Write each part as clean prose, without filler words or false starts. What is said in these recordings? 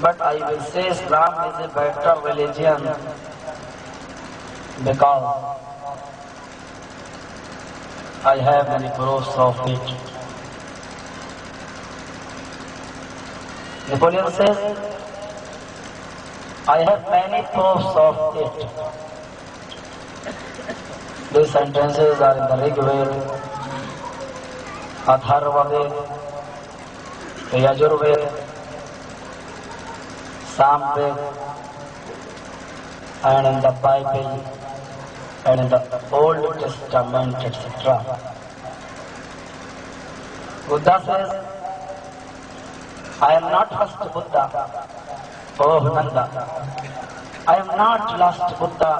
But I will say Islam is a better religion because I have many proofs of it. Napoleon says, I have many proofs of it. These sentences are in the Rig Veda, Atharva Veda, Yajur Veda, Sam Veda, and in the Bible, and in the Old Testament, etc. Buddha says, I am not first Buddha, oh Nanda. I am not last Buddha,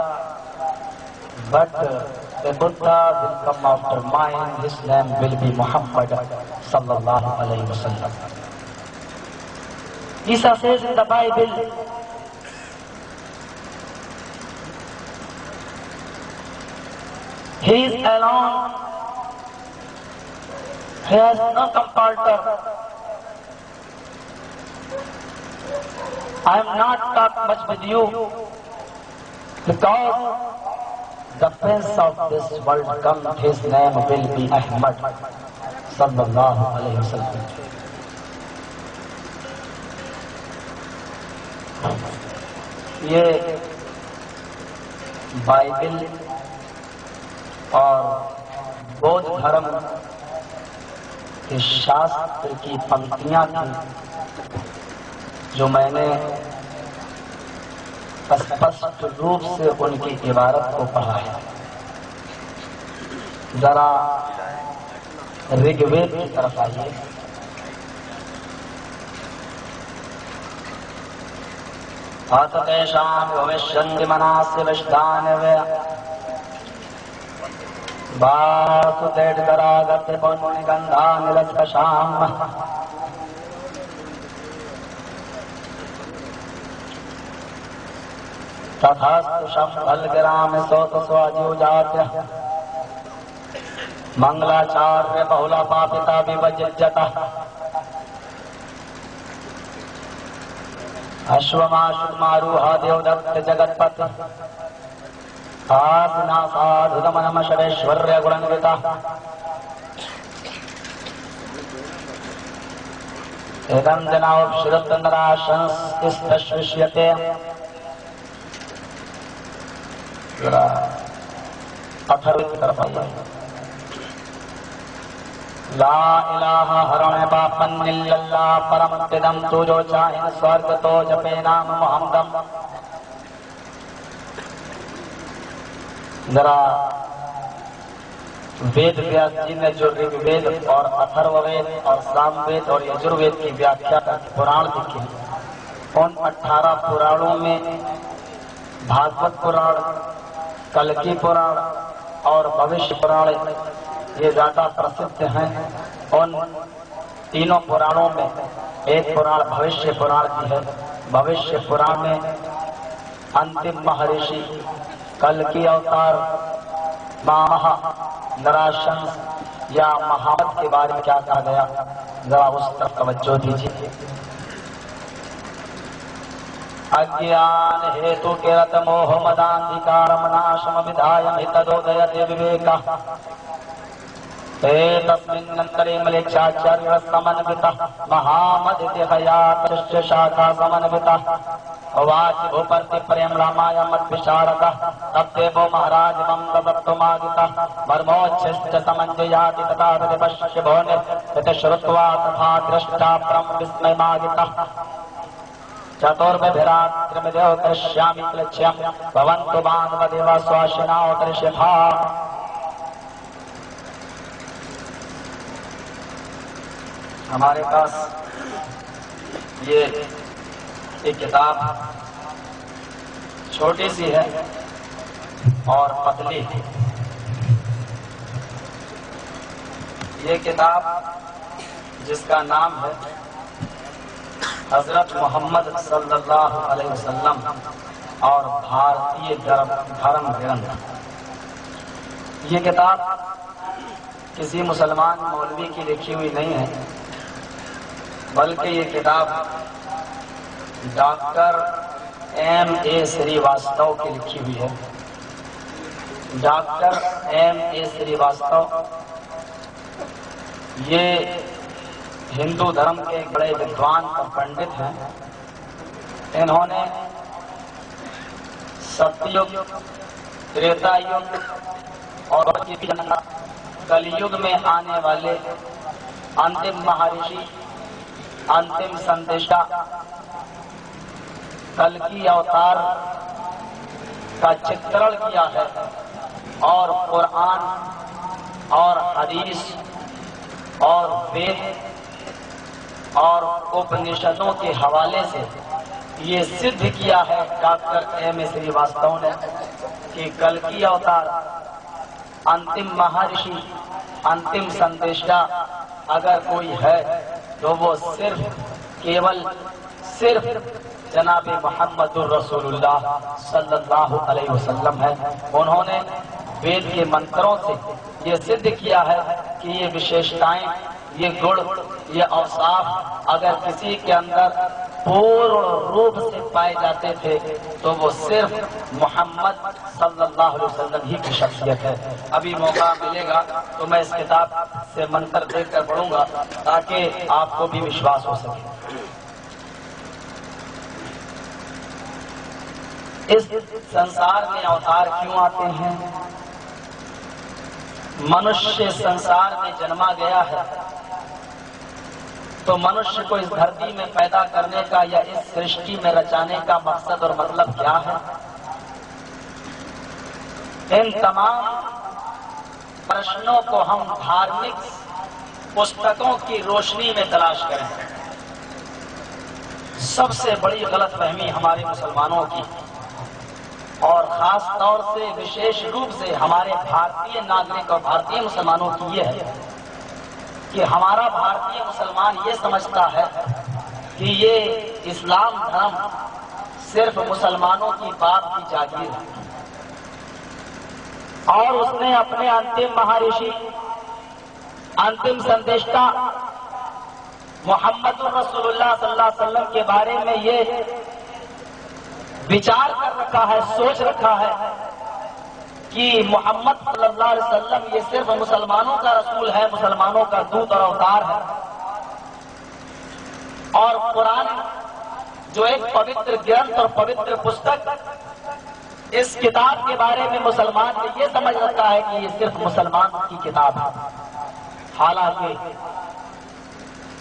but a Buddha will come after mine. His name will be Muhammad sallallahu alayhi wa sallam. Isa says in the Bible, He is alone. He has no comparator. I am not talk much with you because the prince of this world come. His name will be Ahmad sallallahu alayhi wa sallam. یہ Bible اور بودھ دھرم کے شاستر کی پنکتیاں تھیں جو میں نے اسپشٹ روپ سے ان کی عبارت کو پڑھا ہے. ذرا رگ وید کی طرف آئیے. آتتیشام بھوشینتی مناسی وشدانوے باسو دیٹ کراگت پنی گندھانلسکشام تتھاستو شمبھلگرام سوت سواجیو جاتیہ منگلاچاریہ بہلا پاپتا ویوججتہ اشوماشوماروہا دیودت جگتپت آسنا سادھدمنمشریشوریہ گرنوتا ایدم جناوپشرتندراشنس استشوشیتے اتھروی کی طرف آئیے. لا الہ ہرن باپن الا اللہ پرم تدم تو جو چاہن سورگ تو جپے نام محمدم. ذرا وید ویاس جی نے جو رگ وید اور اتھرو وید اور سام وید اور یجر وید کی ویاخیا کا پران لکھے ہیں، ان 18 پرانوں میں بھاگوت پران، کلکی پران اور بھوشیہ پران یہ زیادہ پرسدھ ہیں. ان تینوں پرانوں میں ایک پران بھوشیہ پران کی ہے. بھوشیہ پران میں انتم مہرشی کلکی اوتار مہا نراشنس یا محمد کے بارے میں کیا کہا گیا، ذرا اس طرف توجہ دیجیے. اجیان ہیتو کیرت موہ مداندھیکارم ناشم ودھایم ہتدودیتے وویکہ تسمننترے ملیچاچاریہ سمنوتہ مہامدھیہیاتشچ شاکھا سمنوتہ واچ بھوپرتی پریم رامایا مدبشارتہ تبدیبو مہاراج مم ددتماگتہ برموچھشچ سمنجیاتی تتا ردپشی بھونر تتشرتوا تتھا درشٹا پرم وسمیماگتہ چتوربھیراترمدیو کرشیامی کلچھیم بھونتو باندھو دیوا سواشناو کرشیفا. ہمارے پاس یہ ایک کتاب چھوٹی سی ہے اور پتلی ہے. یہ کتاب جس کا نام ہے حضرت محمد صلی اللہ علیہ وسلم اور بھارتی دھرم گرنتھ. یہ کتاب کسی مسلمان مولوی کی لکھی ہوئی نہیں ہے، بلکہ یہ کتاب ڈاکٹر ایم اے سریواستو کی لکھی ہوئی ہے۔ ڈاکٹر ایم اے سریواستو یہ ہندو دھرم کے ایک بڑے ودوان اور پنڈت ہیں۔ انہوں نے ستیگ، تریتا یگ اور کل یگ میں آنے والے انتم مہارشی، انتم سندیشا، کلکی اوتار کا چترن کیا ہے، اور قرآن اور حدیث اور وید اور اپنشدوں کے حوالے سے یہ سدھ کیا ہے ڈاکٹر ایم اے سریواستو نے کہ کلکی اوتار، انتم مہارشی، انتم سندیشا اگر کوئی ہے تو وہ صرف جناب محمد الرسول اللہ صلی اللہ علیہ وسلم ہے۔ انہوں نے وید کے منتروں سے یہ سدھ کیا ہے کہ یہ وشیشتائیں، یہ گڑ، یہ اوصاف اگر کسی کے اندر پورن روپ سے پائے جاتے تھے تو وہ صرف محمد صلی اللہ علیہ وسلم ہی کی شخصیت ہے۔ ابھی موقع ملے گا تو میں اس کتاب سے منتر دیکھ کر پڑھوں گا تاکہ آپ کو بھی وشواس ہو سکے۔ اس سنسار میں اوتار کیوں آتے ہیں؟ منشیہ سنسار میں جنما گیا ہے تو منشیہ کو اس دھرتی میں پیدا کرنے کا یا اس سرشٹی میں رچانے کا مقصد اور مطلب کیا ہے؟ ان تمام پرشنوں کو ہم دھارمک پستکوں کی روشنی میں تلاش کریں۔ سب سے بڑی غلط فہمی ہمارے مسلمانوں کی اور خاص طور سے وشیش روپ سے ہمارے بھارتی ناگرک اور بھارتی مسلمانوں کی یہ ہے کہ ہمارا بھارتی مسلمان یہ سمجھتا ہے کہ یہ اسلام دھرم صرف مسلمانوں کی باپ کی جاگیر ہے، اور اس نے اپنے انتم مہارشی، انتم سندیشتا محمد الرسول اللہ صلی اللہ علیہ وسلم کے بارے میں یہ وچار کر رکھا ہے، سوچ رکھا ہے کہ محمد صلی اللہ علیہ وسلم یہ صرف مسلمانوں کا رسول ہے، مسلمانوں کا دودھ اور اوتار ہے، اور قرآن جو ایک پوتر گرنتھ اور پوتر پستک، اس کتاب کے بارے میں مسلمان نے یہ سمجھ رکھا ہے کہ یہ صرف مسلمان کی کتاب ہے۔ حالانکہ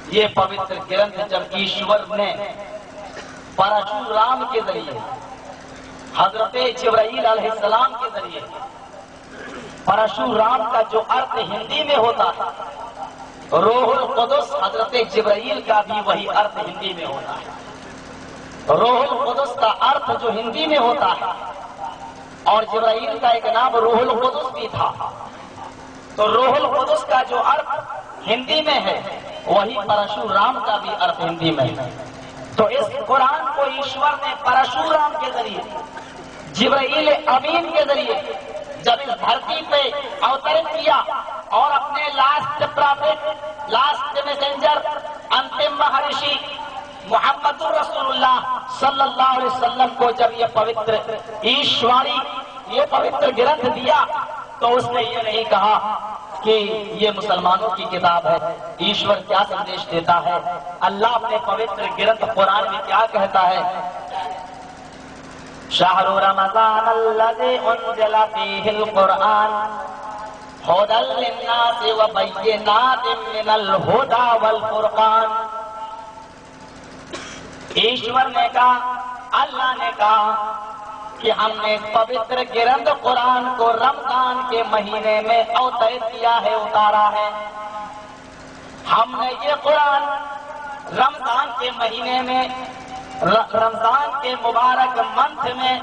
یہ پوتر گرنتھ جب ایشور نے پرشورام کے ذریعے، حضرت جبرائیل علیہ السلام کے ذریعے، پرشورام کا جو ارتھ ہندی میں ہوتا ہے، روح القدس حضرت جبرائیل کا بھی وہی ارتھ ہندی میں ہوتا ہے۔ روح القدس کا ارتھ جو ہندی میں ہوتا ہے اور جبرائیل کا ایک نام روح القدس بھی تھا، تو روح القدس کا جو ارتھ ہندی میں ہے وہی پرشورام کا بھی ارتھ ہندی میں ہے۔ تو اس قرآن کو ایشور نے پرشورام کے ذریعے، جبرائیل امین کے ذریعے جب اس دھرتی پہ اوترت کیا اور اپنے لاسٹ پرافٹ، لاسٹ میسنجر، انتم مہارشی محمد الرسول اللہ صلی اللہ علیہ وسلم کو جب یہ پوتر ایشواری، یہ پوتر گرنتھ دیا تو اس نے یہ نہیں کہا کہ یہ مسلمانوں کی کتاب ہے۔ ایشور کیا سندیش دیتا ہے؟ اللہ اپنے پوتر گرنتھ قرآن میں کیا کہتا ہے؟ شہر رمضان الذی انزل فیہ القرآن ھدی للناس وبینات من الھدی والفرقان۔ ایشور نے کہا، اللہ نے کہا کہ ہم نے پوتر گرنتھ قرآن کو رمضان کے مہینے میں اوترت کیا ہے، اتارا ہے۔ ہم نے یہ قرآن رمضان کے مہینے میں، رمضان کے مبارک منتھ میں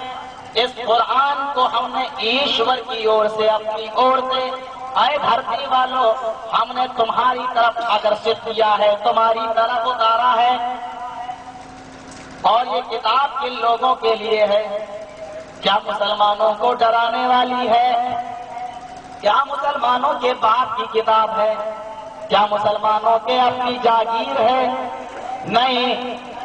اس قرآن کو ہم نے ایشور کی اور سے، اپنی اور سے، اے دھرتی والو ہم نے تمہاری طرف اگرشت کیا ہے، تمہاری طرف اتارا ہے، اور یہ کتاب کن لوگوں کے لیے ہے؟ کیا مسلمانوں کو ڈرانے والی ہے؟ کیا مسلمانوں کے باپ کی کتاب ہے؟ کیا مسلمانوں کے اپنی جاگیر ہے؟ نہیں،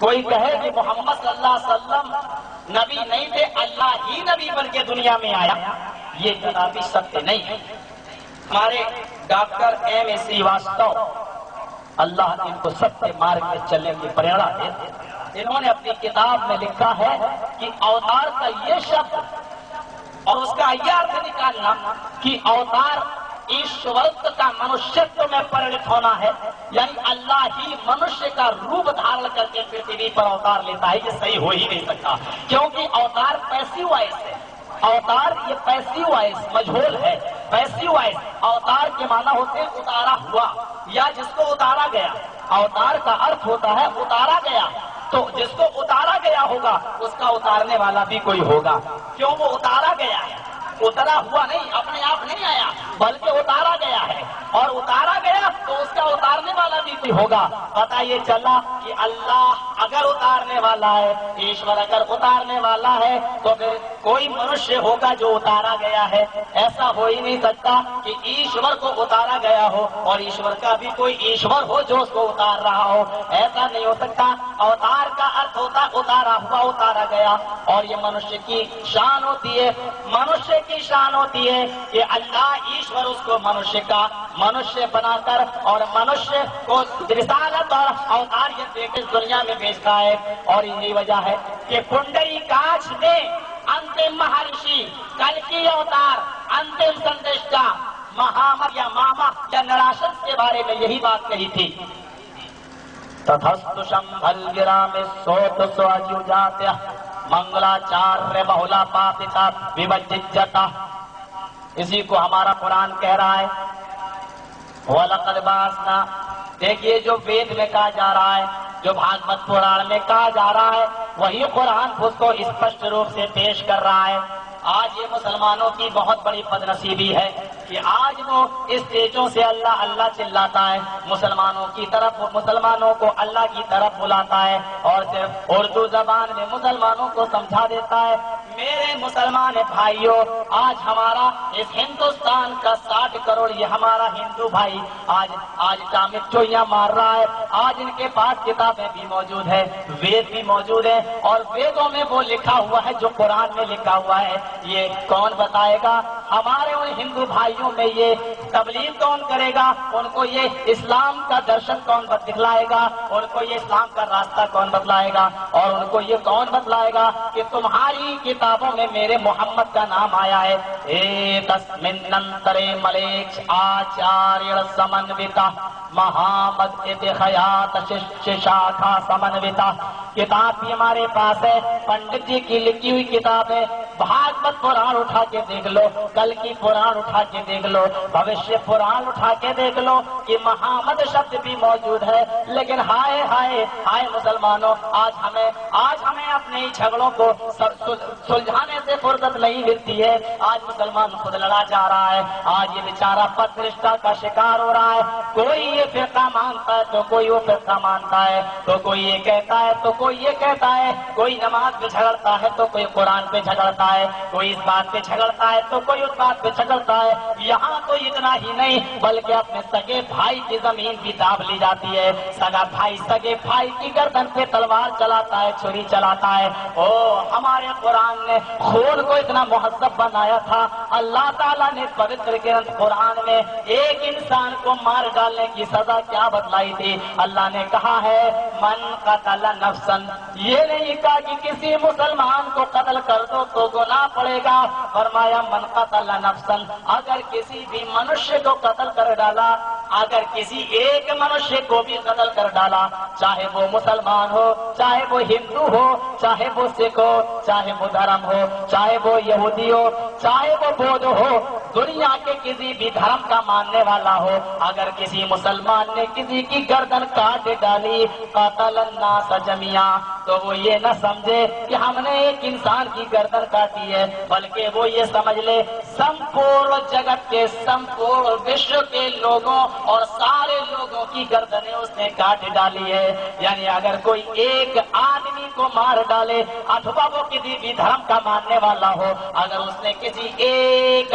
کوئی کہے کہ محمد صلی اللہ علیہ وسلم نبی نہیں تھے، اللہ ہی نبی بن کے دنیا میں آیا، یہ کتابی ستیہ نہیں ہے۔ ہمارے ڈاکٹر ایم اے سریواستو، اللہ ان کو ستیہ مارگ میں چلنے کی پریرنا دے، انہوں نے اپنی کتاب میں لکھا ہے کہ اوتار کا یہ شبد اور اس کا یہ ارتھ نکالنا کہ اوتار ایشورت کا منشیتو میں پرنت ہونا ہے، یعنی اللہ ہی منشیہ کا روپ دھارن کر کے پرتھوی پر اوتار لیتا ہے، یہ صحیح ہو ہی نہیں سکتا، کیونکہ اوتار پیسیو وائس ہے۔ اوتار یہ پیسیو وائس مجہول ہے، پیسیو وائس اوتار کے معنی ہوتے ہیں اتارا ہوا یا جس کو اتارا گیا، اوتار کا ارتھ ہوتا ہے اتارا گیا، تو جس کو اتارا گیا ہوگا اس کا اتارنے والا بھی کوئی ہوگا، کیوں وہ اتارا گیا ہے، اترا ہوا نہیں، اپنے آپ نہیں آیا بلکہ اتارا گیا ہے، اور اتارا گیا تو اس کا اتارنے والا بھی کوئی ہوگا۔ پتہ یہ چلا کہ اللہ اگر اتارنے والا ہے، ایشور اگر اتارنے والا ہے تو پھر کوئی منشیہ ہوگا جو اتارا گیا ہے، ایسا ہو ہی نہیں سکتا کہ ایشور کو اتارا گیا ہو اور ایشور کا بھی کوئی ایشور ہو جو اس کو اتار رہا ہو، ایسا نہیں ہو سکتا۔ اوتار کا ارتھ ہوتا اتارا ہوا، اتارا گیا، اور یہ منشیہ کی شان ہوتی ہے، منشیہ کی شان ہوتی ہے کہ اللہ ایشور اس کو منشیہ کا منشیہ بنا کر اور منشیہ کو رسالت اور اوتاریت دے کے دنیا میں بھیجتا ہے، اور یہی وجہ ہے کہ پنڈری کاچ میں انتم مہارشی کلکی اوتار انتم سندشٹا مہامر یا ماما یا نراشن کے بارے میں یہی بات کہی تھی۔ تتھستو شمبھل گرام سوت سواجو جاتیہ منگلاچاریہ بہلا پاپتا وِوَجِّجَّتَ، اسی کو ہمارا قرآن کہہ رہا ہے۔ وَلَقَدْ بَعَثْنَا، دیکھیے جو وید میں کہا جا رہا ہے، جو بھاگوت پران میں کہا جا رہا ہے، وہی قرآن اس کو اسپشٹ روپ سے پیش کر رہا ہے۔ آج یہ مسلمانوں کی بہت بڑی بدنصیبی ہے کہ آج وہ اسٹیجوں سے اللہ اللہ چلاتا ہے، مسلمانوں کی طرف مسلمانوں کو اللہ کی طرف بلاتا ہے اور صرف اردو زبان میں مسلمانوں کو سمجھا دیتا ہے۔ میرے مسلمان بھائیوں، آج ہمارا اس ہندوستان کا 60 کروڑ یہ ہمارا ہندو بھائی آج کامک چوئیاں مار رہا ہے، آج ان کے پاس کتابیں بھی موجود ہیں، وید بھی موجود ہیں، اور ویدوں میں وہ لکھا ہوا ہے جو قرآن میں لکھا ہوا ہے، یہ کون بتائے گا؟ ہمارے ان ہندو بھائیوں میں یہ تبلیغ کون کرے گا؟ ان کو یہ اسلام کا درشن کون دکھلائے گا؟ ان کو یہ اسلام کا راستہ کون بتلائے گا؟ اور ان کو یہ کون بتلائے گا کہ تمہاری کتابوں میں میرے محمد کا نام آیا ہے؟ تسمنترے ملیچ آچاریہ سمنوتا مہامد اتخیات ششاکھا سمنوتا، کتاب بھی ہمارے پاس ہے، پنڈت جی کی لکھی ہوئی کتاب ہے، بھاگوت پران اٹھا کے دیکھ لو، کل کی پران اٹھا کے دیکھ لو، بھوشیہ پران اٹھا کے دیکھ لو کہ محمد شبد بھی موجود ہے، لیکن ہائے ہائے ہائے مسلمانوں، آج ہمیں اپنے جھگڑوں کو سلجھانے سے فرصت نہیں ملتی ہے۔ آج مسلمان خود لڑا جا رہا ہے، آج یہ بیچارہ پت رشتہ کا شکار ہو رہا ہے، کوئی یہ فرقہ مانتا ہے تو کوئی وہ فرقہ مانتا ہے، تو کوئی یہ کہتا ہے تو کوئی یہ کہتا ہے، کوئی نماز پہ جھگڑتا ہے تو کوئی قرآن پہ جھگڑتا ہے، کوئی اس بات پہ جھگڑتا ہے تو کوئی اس بات پہ جھگڑتا ہے۔ یہاں تو اتنا ہی نہیں بلکہ اپنے سگے بھائی کی زمین بھی داب لی جاتی ہے، سگا بھائی سگے بھائی کی گردن پہ تلوار چلاتا ہے، چھری چلاتا ہے۔ او ہمارے قرآن نے خون کو اتنا مہذب بنایا تھا، اللہ تعالیٰ نے پوتر گرنتھ قرآن میں ایک انسان کو مار ڈالنے کی سزا کیا بتلائی تھی؟ اللہ نے کہا ہے من قتل نفسن، یہ نہیں کہا کہ کسی مسلمان کو قتل کر دو تو گناہ پڑے گا، فرمایا من قتل نفسن، اگر کسی بھی منشیہ کو قتل کر ڈالا، اگر کسی ایک منشیہ کو بھی قتل کر ڈالا، چاہے وہ مسلمان ہو، چاہے وہ ہندو ہو، چاہے وہ سکھ ہو، چاہے وہ دھرم ہو، چاہے وہ یہودی ہو، چاہے وہ بودھ ہو، دنیا کے کسی بھی دھرم کا ماننے والا ہو، اگر کسی مسلمان نے کسی کی گردن کاٹ ڈالی، قتل الناس جميعا، تو وہ یہ نہ سمجھے کہ ہم نے ایک انسان کی گردن کاٹی ہے، بلکہ وہ یہ سمجھ لے سمپورن جگت کے سمپورن وشو کے لوگوں اور سارے لوگوں کی گردنیں اس نے کاٹ ڈالی ہے۔ یعنی اگر کوئی ایک آدمی کو مار ڈالے، اتھوا وہ کسی بھی دھرم کا ماننے والا ہو، اگر اس نے کسی ایک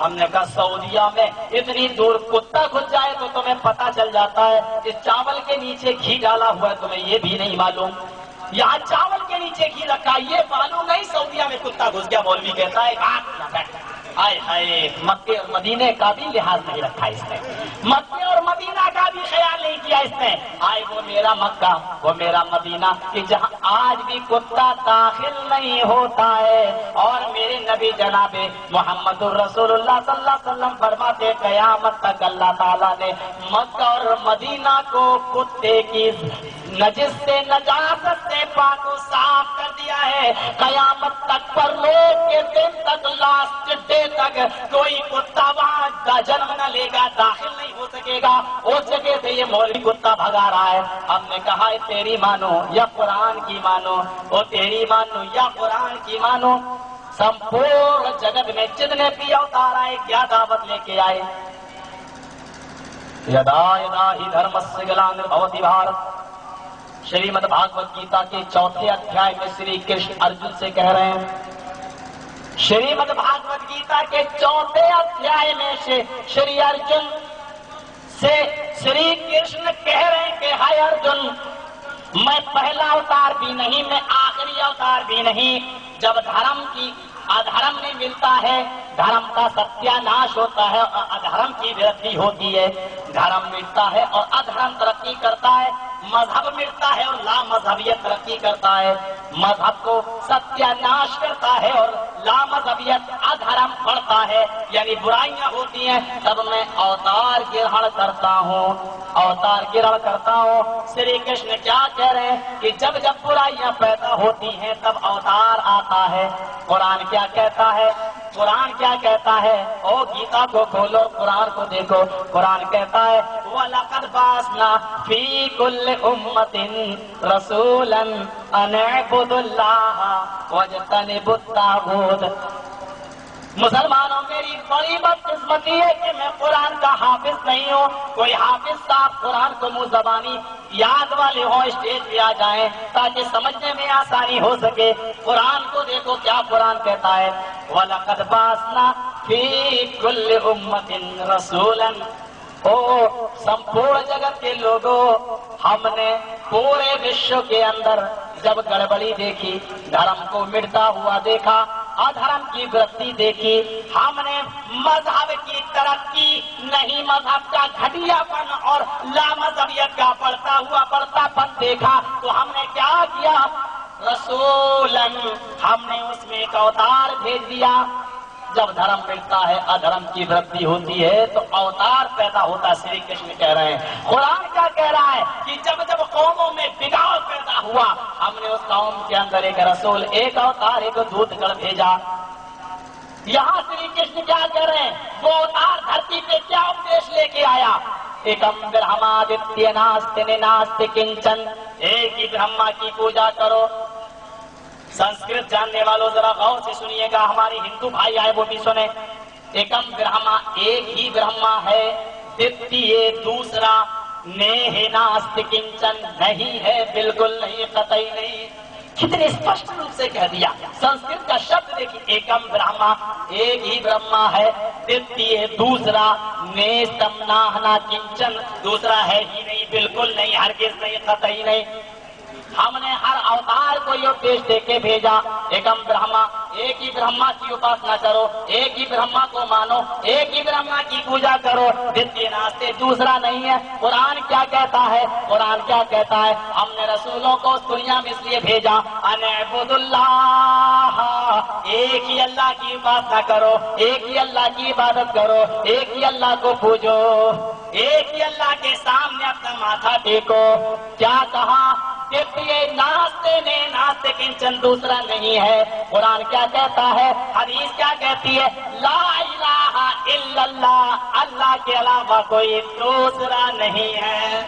ہم نے کہا سعودیہ میں اتنی دور کتا گھس جائے تو تمہیں پتہ چل جاتا ہے، اس چاول کے نیچے گھی ڈالا ہوا ہے تمہیں یہ بھی نہیں معلوم، یہاں چاول کے نیچے گھی رکھا یہ معلوم نہیں سعودیہ میں کتا گھس گیا۔ مولوی کہتا ہے آئے ہائے مکے اور مدینے کا بھی لحاظ نہیں رکھا اس نے، مکے اور مدینہ کا بھی خیال نہیں کیا اس نے۔ آئے وہ میرا مکہ وہ میرا مدینہ کہ جہاں آج بھی کتا داخل نہیں ہوتا ہے، اور میرے نبی جناب محمد الرسول اللہ صلی اللہ علیہ وسلم فرماتے قیامت تک اللہ تعالیٰ نے مکہ اور مدینہ کو کتے کی نجس سے نجاست سے پاک و صاف کر دیا ہے۔ قیامت تک پر لوگ کے دن تک لاسٹ ڈے تک کوئی کتا وہاں جنم نہ لے گا، داخل نہیں ہو سکے گا، اس جگہ سے یہ مولوی کتا بھگا رہا ہے۔ ہم نے کہا ہے تیری مانو یا قرآن کی مانو، وہ تیری مانو یا قرآن کی مانو۔ سمپورن جگت میں جتنے بھی اوتار آئے کیا دعوت لے کے آئے؟ یدا یدا ہی دھرمسیا گلانربھوتی بھارت۔ شریمد بھاگوت گیتا کے 4 ادھیائے میں شری کرشن ارجن سے کہہ رہے ہیں، شریمد بھاگوت گیتا کے 4 ادھیائے میں سے شری ارجن سے شری کرشن کہہ رہے ہیں کہ ہائے ارجن، میں پہلا اوتار بھی نہیں، میں آخری اوتار بھی نہیں۔ جب دھرم کی ادھرم میں ملتا ہے، دھرم کا ستیہ ناش ہوتا ہے اور ادھرم کی وردھی ہوتی ہے، دھرم ملتا ہے اور ادھرم ترقی کرتا ہے، مذہب ملتا ہے اور لا مذہبیت ترقی کرتا ہے، مذہب کو ستیہ ناش کرتا ہے اور لا مذہبیت ادھرم بڑھتا ہے، یعنی برائیاں ہوتی ہیں، تب میں اوتار گرہن کرتا ہوں، اوتار گرہن کرتا ہوں۔ شری کرشن کیا کہہ رہے ہیں کہ جب جب برائیاں پیدا ہوتی ہیں تب اوتار آتا ہے۔ قرآن کیا کہتا ہے؟ قرآن کیا کہتا ہے؟ او گیتا کو کھولو، قرآن کو دیکھو، قرآن کہتا ہے وَلَقَدْ بَعَثْنَا فِي كُلِّ أُمَّةٍ رَسُولًا أَنِ اعْبُدُوا اللَّهَ وَاجْتَنِبُوا الطَّاغُوتَ۔ مسلمانوں میری بڑی بدقسمتی ہے کہ میں قرآن کا حافظ نہیں ہوں۔ کوئی حافظ صاحب قرآن کو منہ زبانی یاد والے ہوں اسٹیج پہ آ جائیں تاکہ سمجھنے میں آسانی ہو سکے۔ قرآن کو دیکھو کیا قرآن کہتا ہے، وَلَقَدْ بَعَثْنَا فِي كُلِّ أُمَّةٍ رَسُولًا۔ او سمپورن جگت کے لوگوں، ہم نے پورے وشو کے اندر جب گڑبڑی دیکھی، دھرم کو مٹتا ہوا دیکھا، ادھرم کی وردھی دیکھی، ہم نے مذہب کی ترقی نہیں، مذہب کا گھٹیا پن اور لا مذہبیت کا بڑھتا پن دیکھا، تو ہم نے کیا کیا؟ رسولن، ہم نے اس میں ایک اوتار بھیج دیا۔ جب دھرم ملتا ہے ادھرم کی وردھی ہوتی ہے تو اوتار پیدا ہوتا ہے۔ شری کرشن کہہ رہے ہیں، قرآن کیا کہہ رہا ہے کہ جب جب قوموں میں بگاڑ پیدا ہوا ہم نے اس قوم کے اندر ایک رسول، ایک اوتار، ایک دودھ گڑھ بھیجا۔ یہاں شری کرشن کیا کہہ رہے ہیں؟ وہ اوتار دھرتی پہ کیا اپدیش لے کے آیا؟ ایکم برہمادتیہ ناستے ناستے کنچن، ایک ہی برہما کی پوجا کرو۔ سنسکرت جاننے والوں ذرا غور سے سنیے گا، ہماری ہندو بھائی آئے وہ بھی سنیں۔ ایکم برہما، ایک ہی برہما ہے، دتیہ دوسرا، نیہ ناست کنچن، نہیں ہے بالکل نہیں، قطعی نہیں۔ کتنے اسپشٹ روپ سے کہہ دیا۔ سنسکرت کا شبد دیکھیے، ایکم برہما، ایک ہی برہما ہے، دتیہ دوسرا، نیستم ناہنا کنچن، دوسرا ہے ہی نہیں، بالکل نہیں، ہرگز نہیں، قطعی نہیں۔ ہم نے ہر اوتار کو یہ اپدیش دے کے بھیجا، ایکم برہما، ایک ہی برہما کی اپاسنا کرو، ایک ہی برہما کو مانو، ایک ہی برہما کی پوجا کرو، دتیہ ناستے، دوسرا نہیں ہے۔ قرآن کیا کہتا ہے؟ قرآن کیا کہتا ہے؟ ہم نے رسولوں کو اس دنیا میں اس لیے بھیجا، ان اعبدوا اللہ، ایک ہی اللہ کی اپاسنا کرو، ایک ہی اللہ کی عبادت کرو، ایک ہی اللہ کو پوجو، ایک ہی اللہ کے سامنے اپنا ماتھا ٹیکو۔ کیا کہا؟ ناستے کنچن، دوسرا نہیں ہے۔ قرآن کیا کہتا ہے؟ حدیث کیا کہتی ہے؟ لا الہ الا اللہ، اللہ کے علاوہ کوئی دوسرا نہیں ہے۔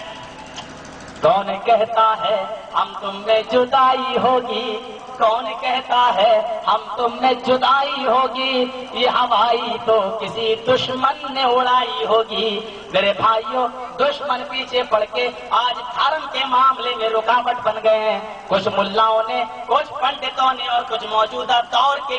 کون کہتا ہے ہم تم میں جدائی ہوگی؟ کون کہتا ہے ہم تم میں جدائی ہوگی؟ یہ ہوائی تو کسی دشمن نے اڑائی ہوگی۔ میرے بھائیوں، دشمن پیچھے پڑ کے آج دھرم کے معاملے میں رکاوٹ بن گئے ہیں۔ کچھ ملاؤں نے، کچھ پنڈتوں نے اور کچھ موجودہ دور کے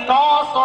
900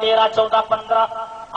13, 14, 15।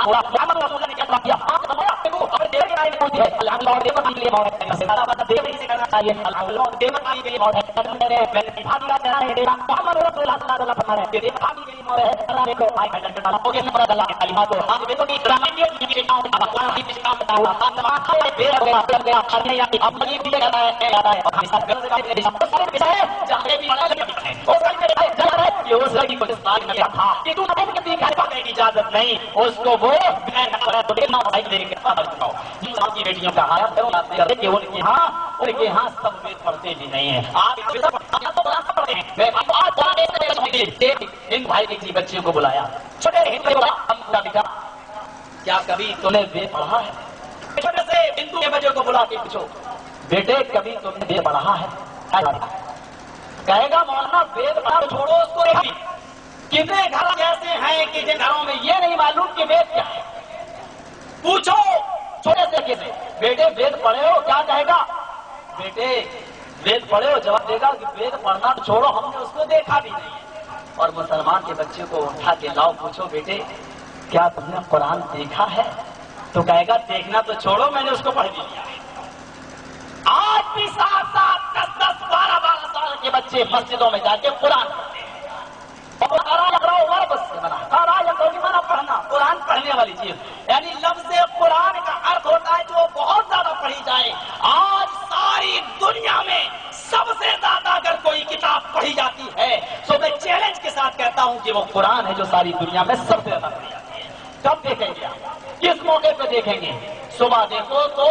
محمد رسول اللہ نے کیا کیا اپنے دیور کے بارے میں پوچھتی ہے اللہ اور دیور کے لیے موت ہے سارا بات دیور ہی سے کرنا چاہیے اللہ اور دیور کے لیے موت ہے میرے بھائی کا کہنا ہے دیوا محمد رسول اللہ صلی اللہ علیہ وسلم فرماتے ہیں کہ بھائی کے لیے موت ہے اللہ کو بھائی کا ڈنڈا ہو گیا نمبر اللہ کی کلمات کو ہم دیکھو کہ اسلام کے کام اقوام کی کام بتا ہوا تمام کھائے بے ہوا کر گیا کھانے یا اب یہ بھی کہتا ہے اور ہم سب گھر سے سارے وشے جہاں بھی بڑا لگتا ہے اور میرے بھائی جا رہا ہے کہ اس لڑکی کو استعمال کیا تھا کہ تو نبی کے گھر پانے کی اجازت نہیں اس کو وہ بہن نہ تو دینا بھائی دے کے پاس جاؤ جن سب کی بیٹیوں کا حیا کرو نہ کہ ان کے ہاں سب وید پڑھتے بھی نہیں ہیں آپ تو قرآن پڑھتے ہیں میں آج قرآن ان بھائی کے کسی بچے کو بلایا چھوٹے ہندو کو ہم کا دکھا کیا کبھی تم نے وید پڑھا ہے چھوٹے سے ہندو کے بچے کو بلا کے پوچھو بیٹے کبھی تم نے وید پڑھا ہے کہے گا مولانا وید پڑھا چھوڑو اس کو نہیں کتنے گھر ایسے ہیں کہ جن گھروں میں یہ نہیں معلوم کہ وید کیا ہے پوچھو چھوٹے سے کسی بیٹے وید پڑھے ہو کیا کہے گا بیٹے وید پڑھے ہو جواب دے گا کہ وید پڑھنا تو چھوڑو ہم نے اس کو دیکھا بھی نہیں اور مسلمان کے بچے کو اٹھا کے لاؤ پوچھو بیٹے کیا تم نے قرآن دیکھا ہے تو کہے گا دیکھنا تو چھوڑو میں نے اس کو پڑھ بھی لیا ہے آج بھی 7 10 10 12 سال کے بچے مسجدوں میں جا کے قرآن پڑھتے ہیں پڑھنا قرآن پڑھنے والی چیز یعنی لفظ قرآن کا ارتھ ہوتا ہے جو بہت زیادہ پڑھی جائے آج ساری دنیا میں سب سے زیادہ اگر کوئی کتاب پڑھی جاتی ہے تو میں چیلنج کے ساتھ کہتا ہوں کہ وہ قرآن ہے جو ساری دنیا میں سب سے زیادہ پڑھی جاتی ہے کب دیکھیں گے کس موقع پہ دیکھیں گے صبح دیکھو تو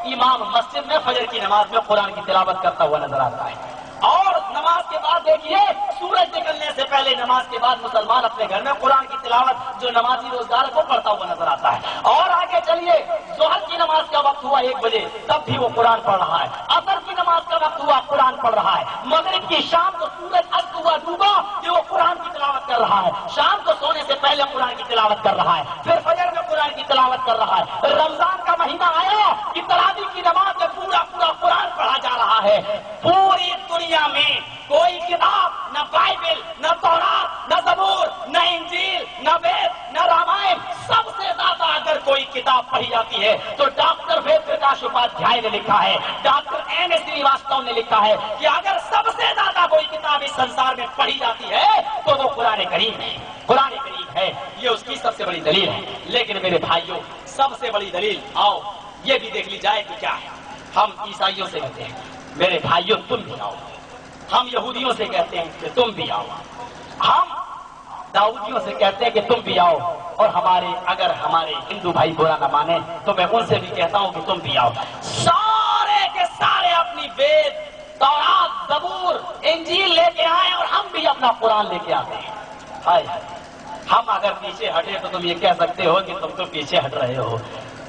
امام مسجد میں فجر کی نماز میں قرآن کی تلاوت کرتا ہوا نظر آتا ہے اور نماز کے بعد دیکھیے سورج نکلنے سے پہلے نماز کے بعد مسلمان اپنے گھر میں قرآن کی تلاوت جو نمازی روزگار کو پڑھتا ہوا نظر آتا ہے اور آگے چلیے ظہر کی نماز کا وقت ہوا 1 بجے تب بھی وہ قرآن پڑھ رہا ہے عصر کی نماز کا وقت ہوا قرآن پڑھ رہا ہے مغرب کی شام کو سورج است ہوا ڈوبا کہ وہ قرآن کی تلاوت کر رہا ہے شام کو سونے سے پہلے قرآن کی تلاوت کر رہا ہے پھر فجر میں قرآن کی تلاوت کر رہا ہے رمضان کا مہینہ آیا کہ تراویح کی نماز میں پورا قرآن پڑھا جا رہا ہے پوری دنیا میں کوئی کتاب نہ بائبل نہ تورات نہ زبور نہ انجیل نہ وید نہ رامائن سب سے زیادہ اگر کوئی کتاب پڑھی جاتی ہے تو ڈاکٹر وید پرکاش اپادھیائے نے لکھا ہے ڈاکٹر این ایس سریواستو نے لکھا ہے کہ اگر سب سے زیادہ کوئی کتاب اس سنسار میں پڑھی جاتی ہے تو وہ قرآن کریم ہے قرآن کریم ہے یہ اس کی سب سے بڑی دلیل ہے لیکن میرے بھائیوں سب سے بڑی دلیل آؤ یہ بھی دیکھ لی جائے کہ کیا ہے ہم عیسائیوں سے کہتے ہیں میرے بھائیوں تم بھی آؤ ہم یہودیوں سے کہتے ہیں کہ تم بھی آؤ ہم داؤدیوں سے کہتے ہیں کہ تم بھی آؤ اور اگر ہمارے ہندو بھائی برا نہ مانے تو میں ان سے بھی کہتا ہوں کہ تم بھی آؤ سارے کے سارے اپنی وید تورات زبور انجیل لے کے آئے اور ہم بھی اپنا قرآن لے کے آتے ہیں ہائے ہم اگر پیچھے ہٹے تو تم یہ کہہ سکتے ہو کہ تم تو پیچھے ہٹ رہے ہو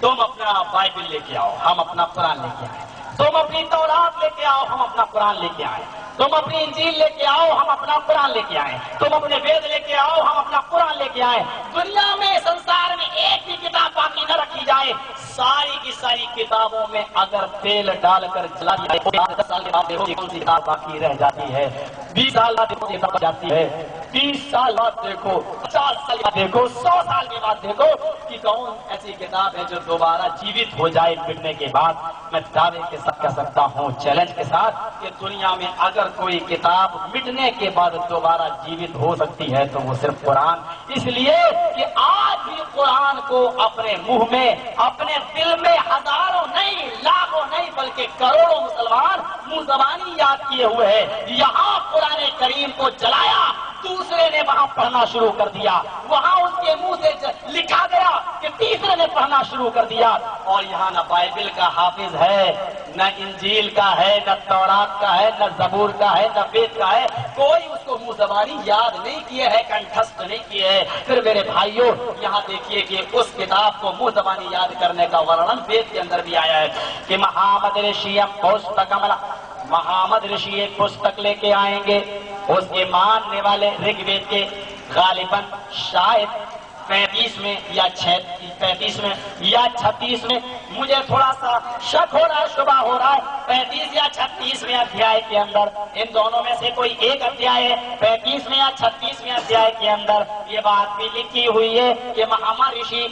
تم اپنا بائبل لے کے آؤ ہم اپنا قرآن لے کے آئے تم اپنی تورات لے کے آؤ ہم اپنا قرآن لے کے آئے تم اپنی انجیل لے کے آؤ ہم اپنا قرآن لے کے آئے تم اپنے وید لے کے آؤ ہم اپنا قرآن لے کے آئے دنیا میں سنسار میں ایک بھی کتاب باقی نہ رکھی جائے ساری کی ساری کتابوں میں اگر تیل ڈال کر جلا دیا جائے 10 سال کے بعد دیکھو کون سی کتاب باقی رہ جاتی ہے 20 سال بعد دیکھو کتاب جاتی ہے 30 سال بعد دیکھو 50 سال بعد دیکھو 100 سال کے بعد دیکھو کہ کون ایسی کتاب ہے جو دوبارہ جیوت ہو جائے مٹنے کے بعد میں دعوے کے ساتھ کہہ سکتا ہوں چیلنج کے ساتھ کہ دنیا میں اگر کوئی کتاب مٹنے کے بعد دوبارہ جیوت ہو سکتی ہے تو وہ صرف قرآن اس لیے کہ آج بھی قرآن کو اپنے منہ میں اپنے دل میں ہزاروں نہیں لاکھوں نہیں بلکہ کروڑوں مسلمان منہ زبانی یاد کیے ہوئے ہیں یہاں قرآن کریم کو جلایا دوسرے نے وہاں پڑھنا شروع کر دیا وہاں اس کے منہ سے لکھا گیا کہ تیسرے نے پڑھنا شروع کر دیا اور یہاں نہ بائبل کا حافظ ہے نہ انجیل کا ہے نہ تورات کا ہے نہ زبور کا ہے نہ وید کا ہے کوئی اس کو منہ زبانی یاد نہیں کیے ہے کنٹھست نہیں کیے ہے پھر میرے بھائیوں یہاں دیکھیے کہ اس کتاب کو منہ زبانی یاد کرنے کا ورنن وید کے اندر بھی آیا ہے کہ مہامد رشیم پستکملا مہامد رشی ایک پستک لے کے آئیں گے اس کے ماننے والے رگ وید کے غالباً شاید 35 میں یا 35 میں یا 36 میں، مجھے تھوڑا سا شک ہو رہا ہے، شبہ ہو رہا ہے 35 یا 36 ادھیائے کے اندر ان دونوں میں سے کوئی ایک ادھیائے ہے۔ 35 میں یا 36 ادھیائے کے اندر یہ بات بھی لکھی ہوئی ہے کہ مہارشی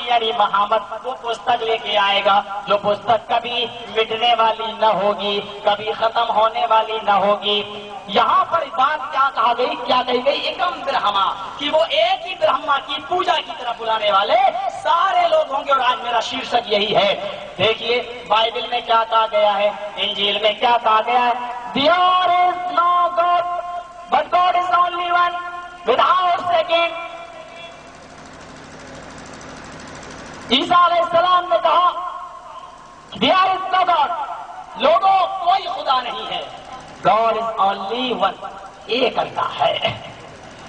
یعنی محمد وہ پستک لے کے آئے گا، جو پستک کبھی مٹنے والی نہ ہوگی، کبھی ختم ہونے والی نہ ہوگی۔ یہاں پر بات کیا کہی گئی؟ ایکم برہما، کہ وہ ایک ہی برہما کی پوجا کی طرف بلانے والے سارے لوگ ہوں گے، اور آج میرا شیرشک یہی ہے۔ دیکھیے بائبل میں کیا کہا گیا ہے، انجیل میں کیا کہا گیا ہے، There is no God, but God is only one, without second۔ عیسیٰ علیہ السلام نے کہا There is no God، لوگوں کوئی خدا نہیں ہے، God is only one، ایک اللہ ہے،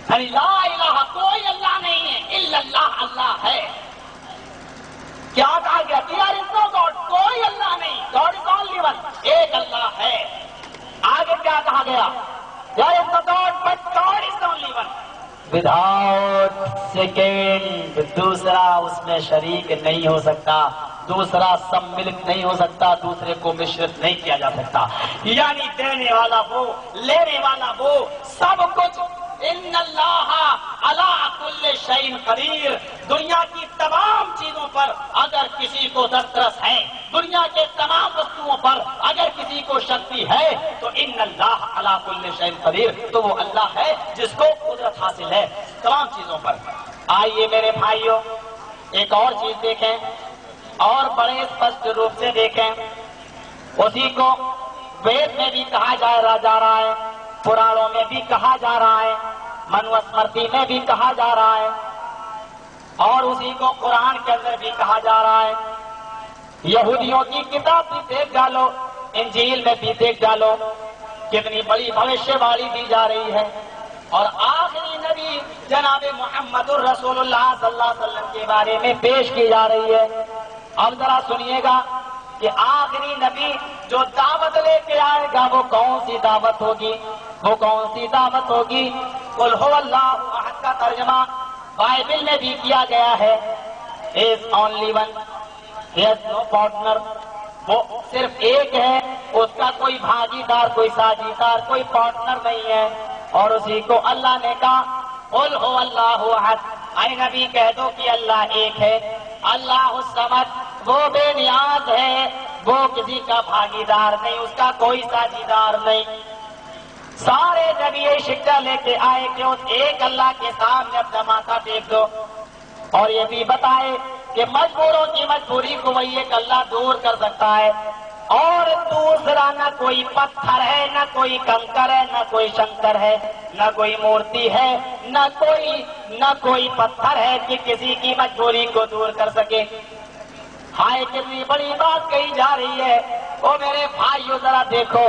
یعنی لا الہ، کوئی اللہ نہیں ہے، الا اللہ، اللہ ہے۔ کیا کہا گیا؟ There is no God، کوئی اللہ نہیں، God is only one، ایک اللہ ہے۔ آگے کیا کہا گیا؟ There is no God, but God is only one، without second، دوسرا اس میں شریک نہیں ہو سکتا، دوسرا سملت نہیں ہو سکتا، دوسرے کو مشرت نہیں کیا جا سکتا، یعنی دینے والا وہ، لینے والا وہ، سب کچھ۔ ان اللہ علی کل شیء قدیر، دنیا کی تمام چیزوں پر اگر کسی کو دسترس ہے، دنیا کے تمام وستوؤں پر اگر کسی کو شکتی ہے تو ان اللہ علی کل شیء قدیر، تو وہ اللہ ہے جس کو قدرت حاصل ہے تمام چیزوں پر۔ آئیے میرے بھائیوں ایک اور چیز دیکھیں اور بڑے اسپشٹ روپ سے دیکھیں، اسی کو وید میں بھی کہا جا رہا ہے، پرانوں میں بھی کہا جا رہا ہے، منوسمرتی میں بھی کہا جا رہا ہے، اور اسی کو قرآن کے اندر بھی کہا جا رہا ہے۔ یہودیوں کی کتاب بھی دیکھ ڈالو، انجیل میں بھی دیکھ ڈالو، کتنی بڑی بھوشیہ واڑی دی جا رہی ہے، اور آخری نبی جناب محمد الرسول اللہ صلی اللہ علیہ وسلم کے بارے میں پیش کی جا رہی ہے۔ اب ذرا سنیے گا کہ آخری نبی جو دعوت لے کے آئے گا وہ کون سی دعوت ہوگی، وہ کون سی دعوت ہوگی؟ قل هو اللہ احد کا ترجمہ بائبل میں بھی کیا گیا ہے، is only one، he has no partner، وہ صرف ایک ہے، اس کا کوئی بھاگیدار، کوئی ساجھیدار، کوئی پارٹنر نہیں ہے، اور اسی کو اللہ نے کہا قل هو اللہ احد، اے نبی کہہ دو کہ اللہ ایک ہے، اللہ الصمد، وہ بے نیاز ہے، وہ کسی کا بھاگیدار نہیں، اس کا کوئی ساجھیدار نہیں۔ سارے نبی یہ شکایت لے کے آئے کہ اس ایک اللہ کے سامنے اپنا ماتھا ٹیک دو، اور یہ بھی بتائے کہ مجبوروں کی مجبوری کو وہی ایک اللہ دور کر سکتا ہے، اور دوسرا نہ کوئی پتھر ہے، نہ کوئی کنکر ہے، نہ کوئی شنکر ہے، نہ کوئی مورتی ہے، نہ کوئی پتھر ہے کہ کسی کی مجبوری کو دور کر سکے۔ ہائے کتنی بڑی بات کہی جا رہی ہے۔ او میرے بھائیو ذرا دیکھو،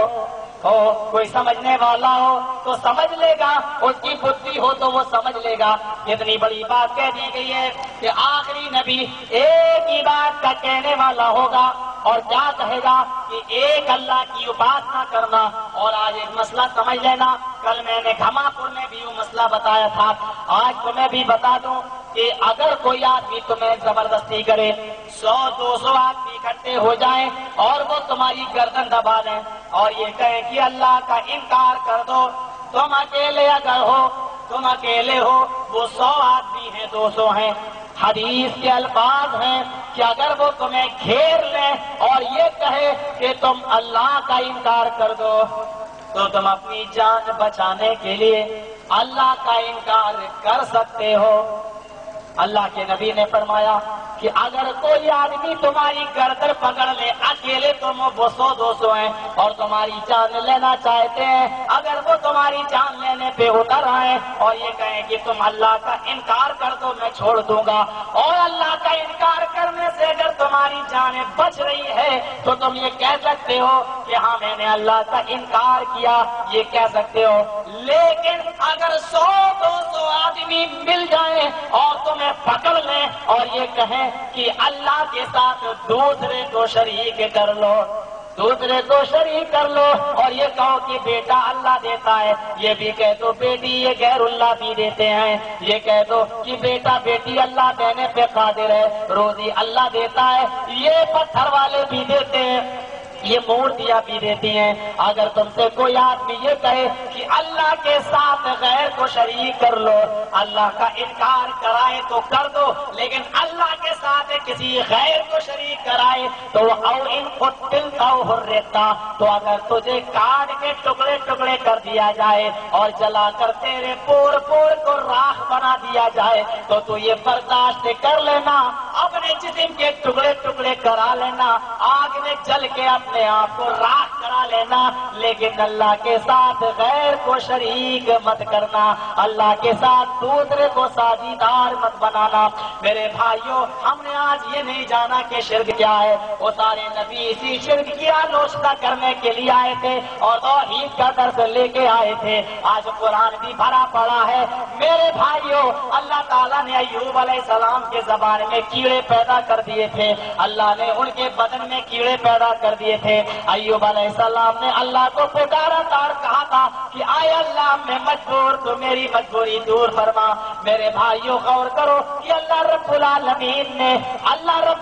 کوئی سمجھنے والا ہو تو سمجھ لے گا، اس کی بدھی ہو تو وہ سمجھ لے گا۔ اتنی بڑی بات کہہ دی گئی ہے کہ آخری نبی ایک ہی بات کا کہنے والا ہوگا، اور کیا کہے گا کہ ایک اللہ کی ابادت کرنا۔ اور آج ایک مسئلہ سمجھ لینا، کل میں نے گھما پور میں بھی وہ مسئلہ بتایا تھا، آج تمہیں بھی بتا دوں کہ اگر کوئی آدمی تمہیں زبردستی کرے، 100-200 آدمی اکٹھے ہو جائیں اور وہ تمہاری گردن دبا دیں اور یہ کہیں کہ اللہ کا انکار کر دو، تم اکیلے اگر ہو، تم اکیلے ہو، وہ 100 آدمی ہیں، 200 ہیں، حدیث کے الفاظ ہیں کہ اگر وہ تمہیں گھیر لیں اور یہ کہے کہ تم اللہ کا انکار کر دو، تو تم اپنی جان بچانے کے لیے اللہ کا انکار کر سکتے ہو۔ اللہ کے نبی نے فرمایا کہ اگر کوئی آدمی تمہاری گردن پکڑ لے، اکیلے تم وہ 100-200 ہیں اور تمہاری جان لینا چاہتے ہیں، اگر وہ تمہاری جان لینے پہ اتر آئے اور یہ کہیں کہ تم اللہ کا انکار کر دو، میں چھوڑ دوں گا، اور اللہ کا انکار کرنے سے اگر تمہاری جانیں بچ رہی ہے تو تم یہ کہہ سکتے ہو کہ ہاں میں نے اللہ کا انکار کیا، یہ کہہ سکتے ہو۔ لیکن اگر 100-200 آدمی مل جائیں اور تمہیں پکڑ لیں اور یہ کہیں کہ اللہ کے ساتھ دوسرے کو شریک کر لو، دوسرے کو شریک کر لو اور یہ کہو کہ بیٹا اللہ دیتا ہے، یہ بھی کہہ دو بیٹی یہ غیر اللہ بھی دیتے ہیں، یہ کہہ دو کہ بیٹا بیٹی اللہ دینے پہ قادر ہے، روزی اللہ دیتا ہے، یہ پتھر والے بھی دیتے ہیں، یہ مورتیاں بھی دیتی ہیں۔ اگر تم سے کوئی آدمی یہ کہے کہ اللہ کے ساتھ غیر کو شریک کر لو، اللہ کا انکار کرائے تو کر دو، لیکن اللہ کے ساتھ کسی غیر کو شریک کرائے تو او ان قتلتا حرتا، تو اگر تجھے کاٹ کے ٹکڑے ٹکڑے کر دیا جائے اور جلا کر تیرے پور پور کو راکھ بنا دیا جائے تو یہ برداشت کر لینا، اپنے جسم کے ٹکڑے ٹکڑے کرا لینا، آگ میں جل کے اپنے آپ کو راکھ کرا لینا، لیکن اللہ کے ساتھ غیر کو شریک مت کرنا، اللہ کے ساتھ دوسرے کو ساجیدار مت بنانا۔ میرے بھائیوں، ہم نے آج یہ نہیں جانا کہ شرک کیا ہے، وہ سارے نبی اسی شرک کی آلوچنا کرنے کے لیے آئے تھے اور توحید کا درس لے کے آئے تھے۔ آج قرآن بھی بھرا پڑا ہے۔ میرے بھائیوں، اللہ تعالیٰ نے ایوب علیہ السلام کے زبان میں کیڑے پیدا کر دیے تھے، اللہ نے ان کے بدن میں کیڑے پیدا کر دیے تھے۔ ایوب علیہ السلام نے اللہ کو پکارا تھا اور کہا تھا کہ آئے اللہ میں مجبور، تو میری مجبوری دور فرما۔ میرے بھائیوں غور کرو کہ اللہ رب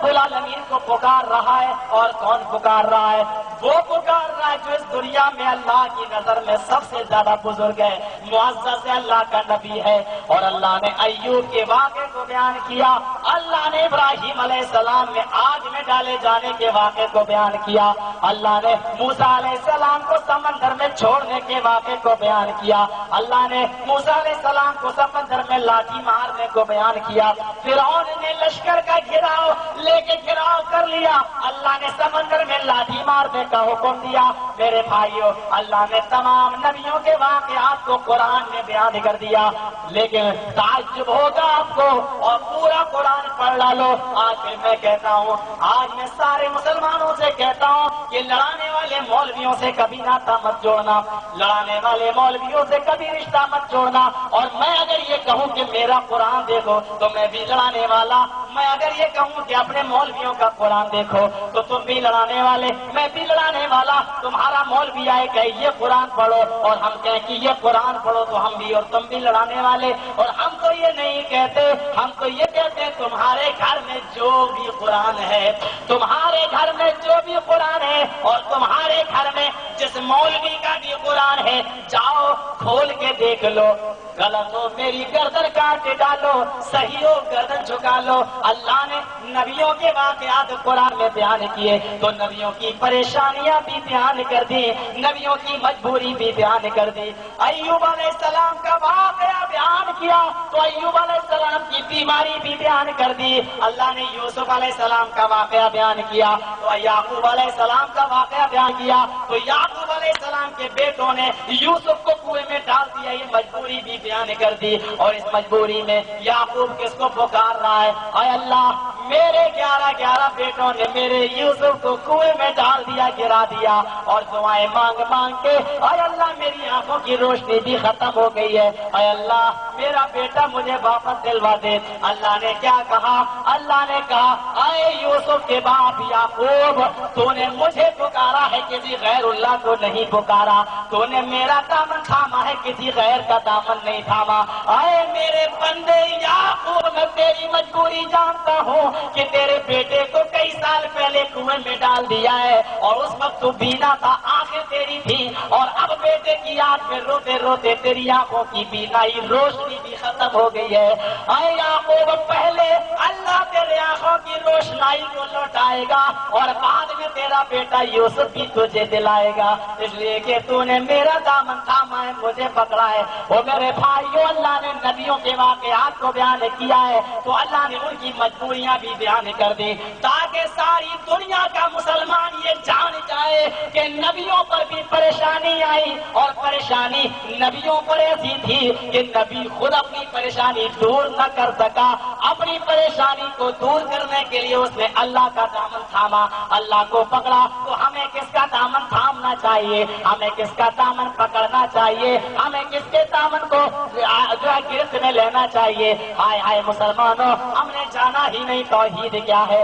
العالمین کو پکار رہا ہے، اور کون پکار رہا ہے؟ وہ پکار رہا ہے جو اس دنیا میں اللہ کی نظر میں سب سے زیادہ بزرگ ہے، معزز ہے، اللہ کا نبی ہے۔ اور اللہ نے ایوب کے واقعے کو بیان کیا، اللہ نے ابراہیم علیہ السلام میں آگ میں ڈالے جانے کے واقعے کو بیان کیا، اللہ نے موسیٰ علیہ السلام کو سمندر میں چھوڑنے کے واقعے کو بیان کیا، اللہ نے موسیٰ علیہ السلام کو سمندر میں لاٹھی مارنے کو بیان کیا، فرعون نے لشکر کا گھیراؤ لے کے گھیراؤ کر لیا، اللہ نے سمندر میں لاٹھی مارنے کا حکم دیا۔ میرے بھائیوں، اللہ نے تمام نبیوں کے واقعات کو قرآن میں بیان کر دیا، لیکن تعجب ہوگا آپ کو، اور پورا قرآن پڑھ ڈالو۔ آج پھر میں کہتا ہوں، آج میں سارے مسلمانوں سے کہتا ہوں کہ لڑانے والے مولویوں سے کبھی ناتا مت جوڑنا، لڑانے والے مولویوں سے کبھی رشتہ مت جوڑنا۔ اور میں اگر یہ کہوں کہ میرا قرآن دیکھو تو میں بھی لڑانے والا، میں اگر یہ کہوں کہ اپنے مولویوں کا قرآن دیکھو تو تم بھی لڑانے والے، میں بھی لڑانے والا۔ تمہارا مولوی آئے کہ یہ قرآن پڑھو اور ہم کہیں کہ یہ قرآن پڑھو تو ہم بھی اور تم بھی لڑانے والے۔ اور ہم تو یہ نہیں کہتے، ہم تو یہ کہتے ہیں تمہارے گھر میں جو بھی قرآن ہے، تمہارے گھر میں جو بھی قرآن ہے، اور تمہارے گھر میں جس مولوی کا بھی قرآن ہے، جاؤ کھول کے دیکھ لو، غلط ہو میری گردن کاٹ ڈالو، صحیح ہو گردن جھکا لو۔ اللہ نے نبیوں کے واقعات قرآن میں بیان کیے تو نبیوں کی پریشانیاں بھی بیان کر دی، نبیوں کی مجبوری بھی بیان کر دی۔ ایوب علیہ السلام کا واقعہ بیان کیا تو ایوب علیہ السلام کی بیماری بھی بیان کر دی۔ اللہ نے یوسف علیہ السلام کا واقعہ بیان کیا تو یعقوب علیہ السلام کا واقعہ بیان کیا تو یعقوب علیہ السلام کے بیٹوں نے یوسف کو کنویں میں ڈال دیا، یہ مجبوری بھی بیان کر دی۔ اور اس مجبوری میں یعقوب کس کو پکار رہا ہے؟ اے اللہ، میرے 11 بیٹوں نے میرے یوسف کو کنویں میں ڈال دیا، گرا دیا، اور دعائیں مانگ مانگ کے اے اللہ میری آنکھوں کی روشنی بھی ختم ہو گئی ہے، اے اللہ میرا بیٹا مجھے واپس دلوا دے۔ اللہ نے کیا کہا؟ اللہ نے کہا اے یوسف کے باپ یعقوب، تو نے مجھے پکارا ہے، کسی غیر اللہ کو نہیں پکارا، تو نے میرا دامن تھاما ہے، کسی غیر کا دامن نہیں تھاما۔ اے میرے بندے یعقوب، میں تیری مجبوری جانتا ہوں کہ تیرے بیٹے کو کئی سال پہلے کنویں میں ڈال دیا ہے، اور اس وقت تو بینا تھا، آنکھیں تیری تھی، اور اب بیٹے کی یاد میں روتے روتے تیری آنکھوں کی بینائی روشنی بھی ختم ہو گئی ہے۔ اے یعقوب، پہلے اللہ تیرے آنکھوں کی روشنائی کو لوٹائے گا، اور بعد میں تیرا بیٹا یوسف بھی تجھے دلائے گا، اس لیے کہ تو نے میرا دامن تھاما ہے، مجھے پکڑا ہے۔ وہ میرے بھائیوں، اللہ نے نبیوں کے واقعات کو بیان کیا ہے تو اللہ نے ان کی مجبوریاں بھی بیان کر دی، تاکہ ساری دنیا کا مسلمان یہ جان جائے کہ نبیوں پر بھی پریشانی آئی، اور پریشانی نبیوں پر ایسی تھی کہ نبی خود اپنی پریشانی دور نہ کر سکا، اپنی پریشانی کو دور کرنے کے لیے اس نے اللہ کا دامن تھاما، اللہ کو پکڑا۔ تو ہمیں کس کا دامن تھامنا چاہیے؟ ہمیں کس کا دامن پکڑنا چاہیے؟ ہمیں کس کے دامن کو جو ہے گرفت میں لینا چاہیے؟ ہائے ہائے مسلمانوں، ہم نے جانا ہی نہیں توحید کیا ہے،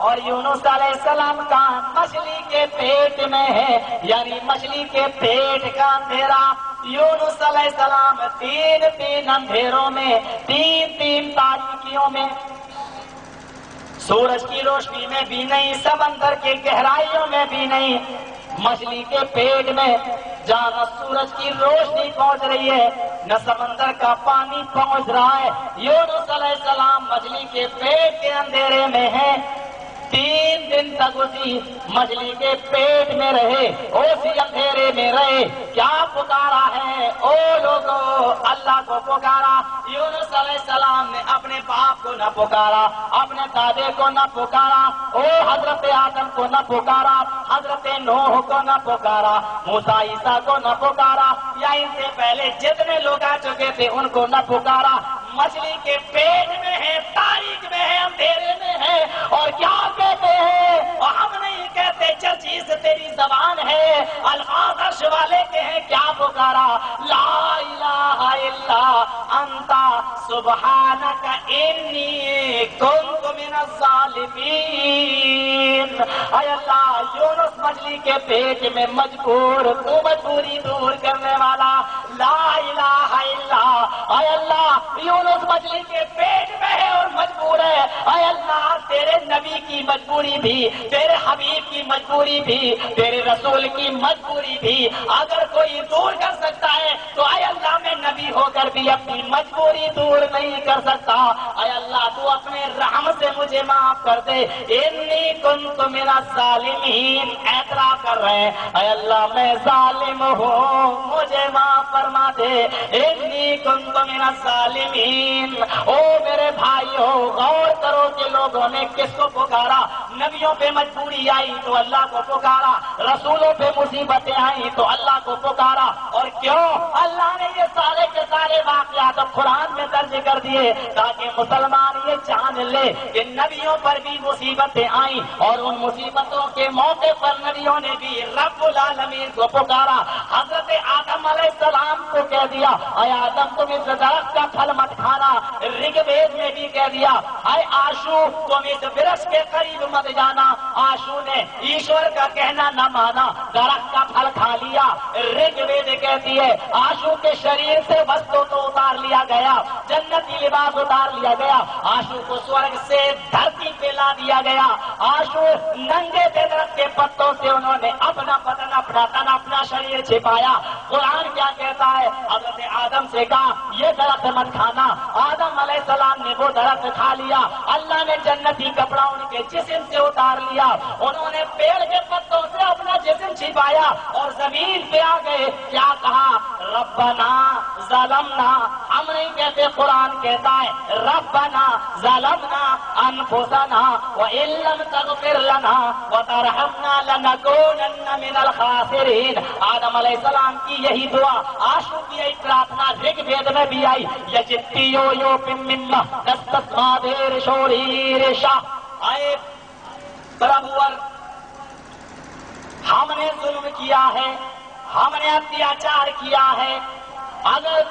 اور یونس علیہ السلام کا مچھلی کے پیٹ میں ہے، یعنی مچھلی کے پیٹ کا اندھیرا۔ یونس علیہ السلام تین اندھیروں میں، تین تاریکیوں میں، سورج کی روشنی میں بھی نہیں، سمندر کی گہرائیوں میں بھی نہیں، مچھلی کے پیٹ میں جہاں نہ سورج کی روشنی پہنچ رہی ہے نہ سمندر کا پانی پہنچ رہا ہے، یونس علیہ السلام مچھلی کے پیٹ کے اندھیرے میں ہے۔ 3 دن تک اسی مچھلی کے پیٹ میں رہے، اسی اندھیرے میں رہے۔ کیا پکارا ہے؟ او لوگوں، اللہ کو پکارا۔ یونس علیہ السلام نے اپنے باپ کو نہ پکارا، اپنے دادے کو نہ پکارا، او حضرت آدم کو نہ پکارا، حضرت نوح کو نہ پکارا، موسیٰ عیسیٰ کو نہ پکارا، یا ان سے پہلے جتنے لوگ آ چکے تھے ان کو نہ پکارا۔ مچھلی کے پیٹ میں ہے، تاریک میں ہے، اندھیرے میں ہے، اور کیا کہتے ہیں؟ اور ہم نہیں کہتے، جو چیز تیری زبان ہے، الفاظ عرش والے کے ہیں، کیا پکارا؟ لا الہ الا انت سبحانک انی کنت من الظالمین۔ اے اللہ، یونس مچھلی کے پیٹ میں مجبور، تو مجبوری دور کرنے والا، لا الہ الا، اے اللہ یونس مچھلی کے پیٹ میں ہے اور مجبور ہے، اے اللہ تیرے نبی کی مجبوری بھی، تیرے حبیب کی مجبوری بھی، تیرے رسول کی مجبوری بھی اگر کوئی دور کر سکتا ہے تو اے اللہ میں نبی ہو کر بھی اپنی مجبوری دور نہیں کر سکتا۔ اے اللہ تو اپنے رحم سے مجھے معاف کر دے، انی کنت من الظالمین، اعتراف کر رہے ہیں اے اللہ میں ظالم ہوں، مجھے معاف فرما دے، انی کنت من الظالمین۔ او میرے بھائیو، غور کرو کہ لوگوں نے کس کو پکارا؟ نبیوں پہ مجبوری آئی تو اللہ کو پکارا، رسولوں پہ مصیبتیں آئیں تو اللہ کو پکارا، اور کیوں؟ اللہ نے یہ سارے کے سارے واقعات قرآن میں درج کر دیے تاکہ مسلمان یہ جان لے کہ نبیوں پر بھی مصیبتیں آئیں، اور ان مصیبتوں کے موقع پر نبیوں نے بھی رب العالمین کو پکارا۔ حضرت آدم علیہ السلام کو کہہ دیا اے آدم تم اس درخت کا پھل مت کھانا، رگ وید میں بھی کہہ دیا اے آشو تم اس برش کے قریب مت جانا، آشو نے ایشور کا کہنا نہ مانا، درخت کا پھل کھا لیا۔ رگ وید کہتی ہے آشو کے شریر سے وسطوں تو اتار لیا گیا، جنتی لباس اتار لیا گیا، آشو کو سورگ سے دھرتی پہ لا دیا گیا، آشو ننگے تھے، درخت کے پتوں سے انہوں نے اپنا بدن، اپنا تن، اپنا شریر چھپایا۔ قرآن کیا کہتا ہے؟ حضرت آدم سے کہا یہ درخت مت کھانا، آدم علیہ السلام نے وہ درخت کھا لیا، اللہ نے جنتی کپڑا ان کے جسم سے اتار لیا، انہوں نے پیڑ کے پتوں سے اپنا جسم چھپایا اور زمین پہ آ گئے، کیا کہا؟ ربنا ظلمنا، ہم نہیں کہتے، قرآن کہتا ہے ربنا ظلمنا انفسنا وان لم تغفر لنا وترحمنا لنکونن من الخاسرین۔ آدم علیہ السلام کی یہی دعا، آشو کی یہی پرارتھنا رگ وید میں بھی آئی، یجتیو یو پمما دستسمادیر شوریر شاہ۔ آئے برابر ہم نے ظلم کیا ہے، ہم نے اتیاچار کیا ہے، اگر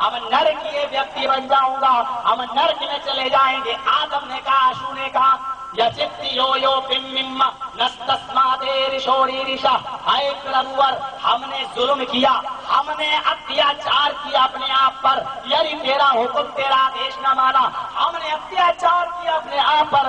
ہم نرک کے ویکتی بن جاؤں گا، ہم نرک میں چلے جائیں گے۔ آدم نے کہا، آشو نے کہا یو یو مما نستسمادیر شوریرشا، اے پیغمبر ہم نے ظلم کیا، ہم نے اتیاچار کیا اپنے آپ پر، یعنی تیرا حکم، تیرا آدیش نہ مانا، ہم نے اتیاچار کیا اپنے آپ پر،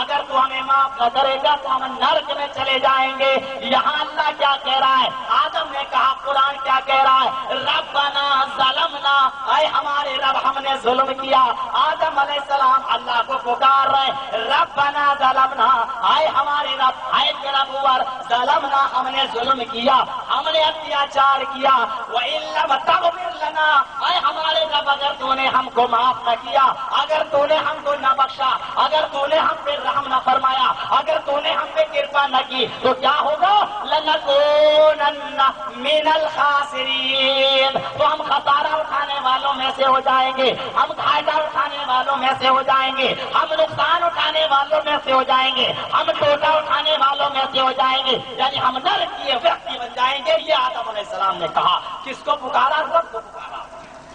اگر تو ہمیں معاف نہ کرے گا تو ہم نرک میں چلے جائیں گے۔ یہاں اللہ کیا کہہ رہا ہے؟ آدم نے کہا، قرآن کیا کہہ رہا ہے؟ ربنا ظلمنا، اے ہمارے رب ہم نے ظلم کیا۔ آدم علیہ السلام اللہ کو پکار رہے، ربنا ظلمنا، اے ہمارے رب، اے پیغمبر، ظلمنا ہم نے ظلم کیا، ہم نے اتیاچار کیا، وَإِن لَّمْ تَغْفِرْ لَنَا، اے ہمارے رب اگر تو نے ہم کو معاف نہ کیا، اگر تو نے ہم کو نہ بخشا، اگر تو نے ہم پہ رحم نہ فرمایا، اگر تو نے ہم پہ کرپا نہ کی تو کیا ہوگا؟ لَنَكُونَنَّ مِنَ الْخَاسِرِينَ، تو ہم خسارہ اٹھانے والوں میں سے ہو جائیں گے، ہم گھاٹا اٹھانے والوں میں سے ہو جائیں گے، ہم نقصان اٹھانے والوں میں سے ہو جائیں گے، ہم ٹوٹا اٹھانے والوں میں سے ہو جائیں گے، یعنی ہم نرک کیے ویکتی بن جائیں گے۔ یہ آدم علیہ السلام نے کہا، کس کو پکارا؟ رب کو پکارا۔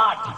8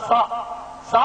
100,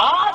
8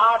8,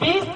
20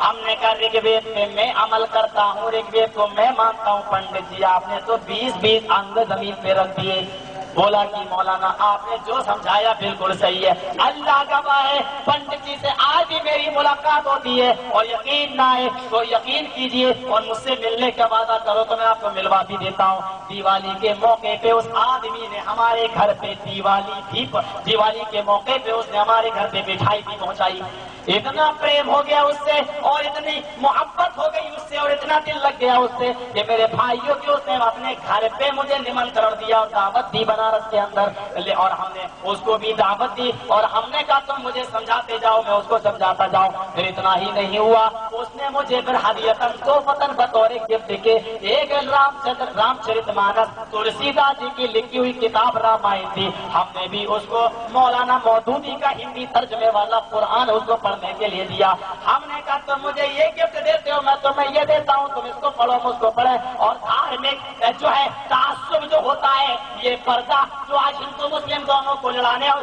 ہم نے کہا رگ وید پہ میں عمل کرتا ہوں, رگ وید کو میں مانتا ہوں. پنڈت جی آپ نے تو 20 انگ زمین پہ رکھ دیے. بولا کہ مولانا آپ نے جو سمجھایا بالکل صحیح ہے. اللہ گواہ ہے پنڈت جی سے آج بھی میری ملاقات ہوتی ہے, اور یقین نہ ہے تو یقین کیجئے اور مجھ سے ملنے کا وعدہ کرو تو میں آپ کو ملوا بھی دیتا ہوں. دیوالی کے موقع پہ اس آدمی نے ہمارے گھر پہ دیوالی کے موقع پہ اس نے ہمارے گھر پہ مٹھائی بھی پہنچائی. اتنا پریم ہو گیا اس سے اور اتنی محبت ہو گئی اس سے اور اتنا دل لگ گیا اس سے کہ میرے بھائیوں کی اس نے اپنے گھر پہ مجھے نمنترن دیا اور دعوت دی بنارس کے اندر, اور ہم نے اس کو بھی دعوت دی اور ہم نے کہا تم مجھے سمجھاتے جاؤ میں اس کو سمجھاتا جاؤں. پھر اتنا ہی نہیں ہوا, اس نے مجھے پھر ہدیتاً توفتاً بطور گفٹ کے ایک رام چرت مانس تلسی داس جی کی لکھی ہوئی کتاب رامائن تھی. ہم نے بھی اس کو مولانا مودودی کا ہندی ترجمے والا قرآن اس کو پڑھنے کے لیے دیا. ہم نے کہا تم مجھے یہ گفٹ دیتے ہو میں تمہیں یہ دیتا ہوں, تم اس کو پڑھو مجھ کو پڑھے. اور دھارمک جو ہے تعصب جو ہوتا ہے, یہ پردہ جو آج ہندو مسلم دونوں کو لڑانے اور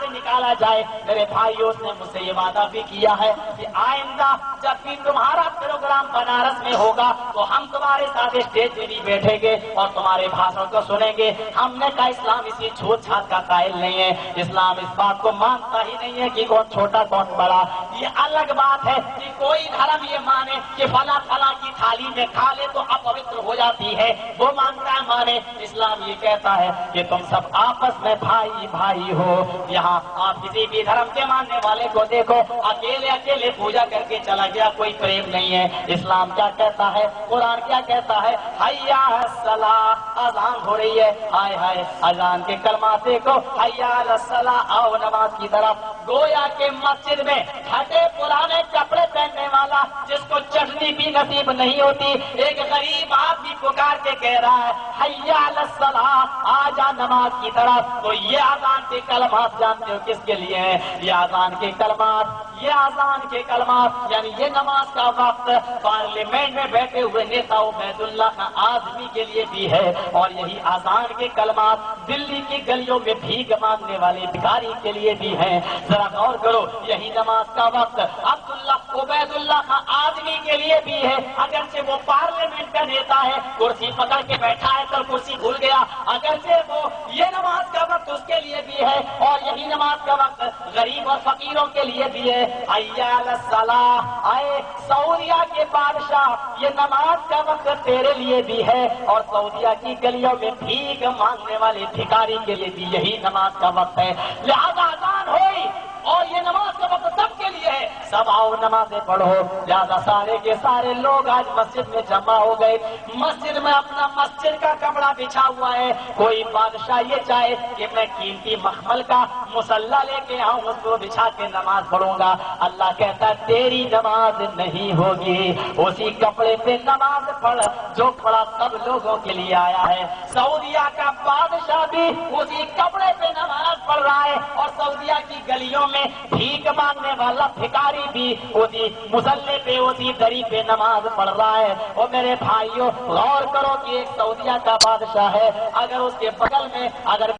سے نکالا جائے. میرے بھائیوں اس نے مجھ سے یہ وعدہ بھی کیا ہے کہ آئندہ جب بھی تمہارا پروگرام بنارس میں ہوگا تو ہم تمہارے ساتھ اسٹیج پہ بھی بیٹھیں گے اور تمہارے بھاشن کو سنیں گے. ہم نے کہا اسلام اسی چھوٹ چھات کا قائل نہیں ہے, اسلام اس بات کو مانتا ہی نہیں ہے کہ کون چھوٹا کون بڑا. یہ الگ بات ہے کہ کوئی دھرم یہ مانے کہ فلاں فلاں کی تھالی میں کھا لے تو اپوتر ہو جاتی ہے, وہ مانتا ہے مانے. اسلام یہ کہتا ہے کہ تم سب آپس میں بھائی بھائی ہو. یہاں آپ کسی بھی دھرم کے ماننے والے کو دیکھو اکیلے پوجا کر کے چلا گیا, کوئی پریم نہیں ہے. اسلام کیا کہتا ہے, قرآن کیا کہتا ہے, حیا الصلاۃ, اذان ہو رہی ہے, ہائے ہائے اذان کے کلمات دیکھو, حیا الصلاۃ, آؤ نماز کی طرف. گویا کے مسجد میں پھٹے پرانے کپڑے پہننے والا جس کو چٹنی بھی نصیب نہیں ہوتی, ایک غریب آدمی پکار کے کہہ رہا ہے حیا الصلاۃ, آ جا نماز کی طرف. تو یہ اذان کے کلمات جانتے ہو کس کے لیے ہیں؟ یہ اذان کے کلمات یعنی یہ نماز کا وقت پارلیمنٹ میں بیٹھے ہوئے نیتا عبید اللہ کا آدمی کے لیے بھی ہے, اور یہی اذان کے کلمات دلی کی گلیوں میں بھیک مانگنے والے بھکاری کے لیے بھی ہیں. ذرا غور کرو, یہی نماز کا وقت عبید اللہ کا آدمی کے لیے بھی ہے, اگرچہ وہ پارلیمنٹ کا نیتا ہے, کرسی پکڑ کے بیٹھا ہے کل کرسی بھول گیا, اگرچہ وہ یہ نماز کا وقت اس کے لیے بھی ہے, اور یہی نماز کا وقت غریب اور فقیروں کے لیے بھی ہے. حیا الصلاۃ, آئے سعودیہ کے بادشاہ, یہ نماز کا وقت تیرے لیے بھی ہے, اور سعودیہ کی گلیوں میں بھیک مانگنے والے بھکاری کے لیے بھی یہی نماز کا وقت ہے. لہذا اذان ہوئی اور یہ نماز کا وقت سب کے لیے ہے, سب آؤ نمازیں پڑھو. لہذا سارے کے سارے لوگ آج مسجد میں جمع ہو گئے. مسجد میں اپنا مسجد کا کپڑا بچھا ہوا ہے. کوئی بادشاہ یہ چاہے کہ میں قیمتی مخمل کا مصلی لے کے آؤں, اس کو بچھا کے نماز پڑھوں گا. اللہ کہتا ہے تیری نماز نہیں ہوگی, اسی کپڑے پہ نماز پڑھ جو کپڑا سب لوگوں کے لیے آیا ہے. سعودیہ کا بادشاہ بھی اسی کپڑے پہ نماز پڑھ رہا ہے, اور سعودیہ کی گلیوں میں بھیک مانگنے والا بھکاری بھی اسی مصلی پہ اسی دری پہ نماز پڑھ رہا ہے. اور میرے بھائیوں غور کرو کہ ایک سعودیہ کا بادشاہ ہے, اگر اس کے بغل میں اگر